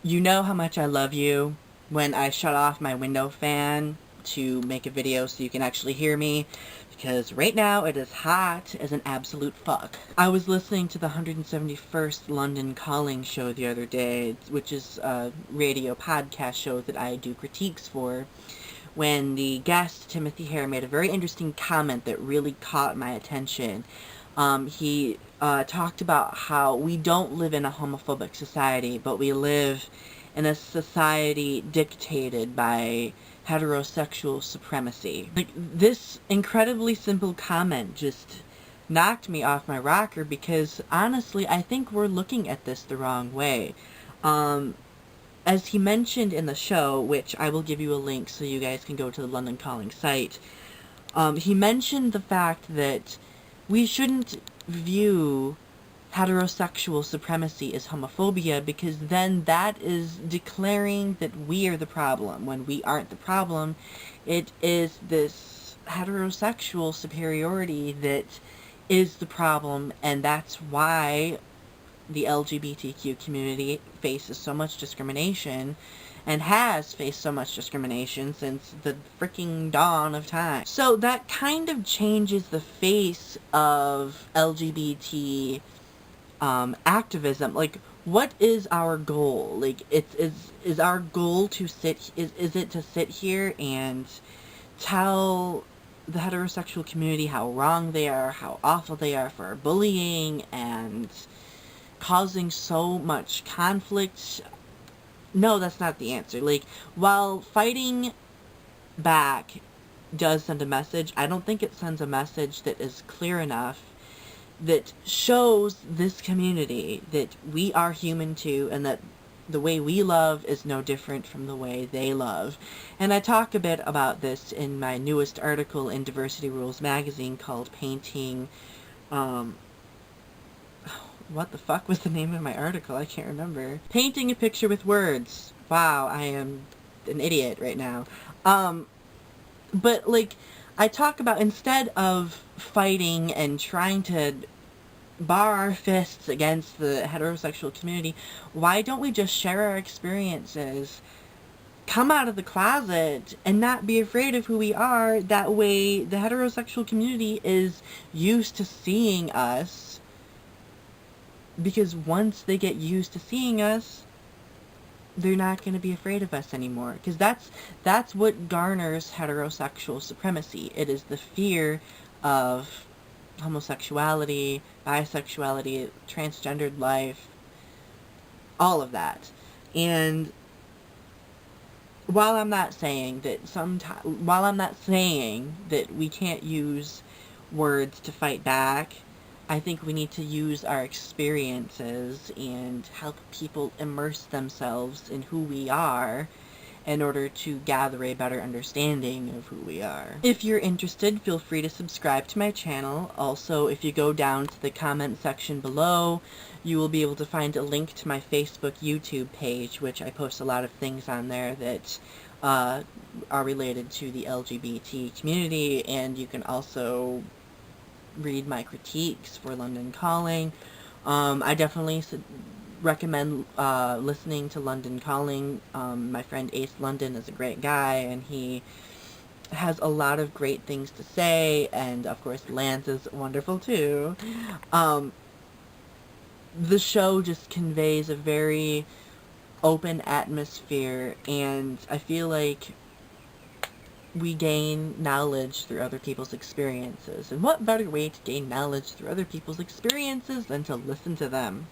You know how much I love you when I shut off my window fan to make a video so you can actually hear me, because right now it is hot as an absolute fuck. I was listening to the 171st London Calling show the other day, which is a radio podcast show that I do critiques for, when the guest, Timothy Hare, made a very interesting comment that really caught my attention. He talked about how we don't live in a homophobic society, but we live in a society dictated by heterosexual supremacy. Like, this incredibly simple comment just knocked me off my rocker because, honestly, I think we're looking at this the wrong way. As he mentioned in the show, which I will give you a link so you guys can go to the London Calling site, he mentioned the fact that we shouldn't view heterosexual supremacy as homophobia, because then that is declaring that we are the problem when we aren't the problem. It is this heterosexual superiority that is the problem, and that's why the LGBTQ community faces so much discrimination and has faced so much discrimination since the freaking dawn of time. So that kind of changes the face of LGBT activism. Like, what is our goal? Like, is our goal to is it to sit here and tell the heterosexual community how wrong they are, how awful they are for bullying and causing so much conflict? No, that's not the answer. Like, while fighting back does send a message, I don't think it sends a message that is clear enough that shows this community that we are human too, and that the way we love is no different from the way they love. And I talk a bit about this in my newest article in Diversity Rules magazine called Painting, what the fuck was the name of my article? I can't remember. Painting a Picture with Words. Wow, I am an idiot right now. But, like, I talk about, instead of fighting and trying to bar our fists against the heterosexual community, why don't we just share our experiences, come out of the closet, and not be afraid of who we are? That way the heterosexual community is used to seeing us, because once they get used to seeing us, they're not going to be afraid of us anymore. Because that's what garners heterosexual supremacy. It is the fear of homosexuality, bisexuality, transgendered life, all of that. And while I'm not saying that we can't use words to fight back, I think we need to use our experiences and help people immerse themselves in who we are in order to gather a better understanding of who we are. If you're interested, feel free to subscribe to my channel. Also, if you go down to the comment section below, you will be able to find a link to my Facebook YouTube page, which I post a lot of things on there that are related to the LGBT community, and you can also read my critiques for London Calling. I definitely recommend listening to London Calling. My friend Ace London is a great guy, and he has a lot of great things to say, and of course Lance is wonderful too. The show just conveys a very open atmosphere, and I feel like we gain knowledge through other people's experiences. And what better way to gain knowledge through other people's experiences than to listen to them?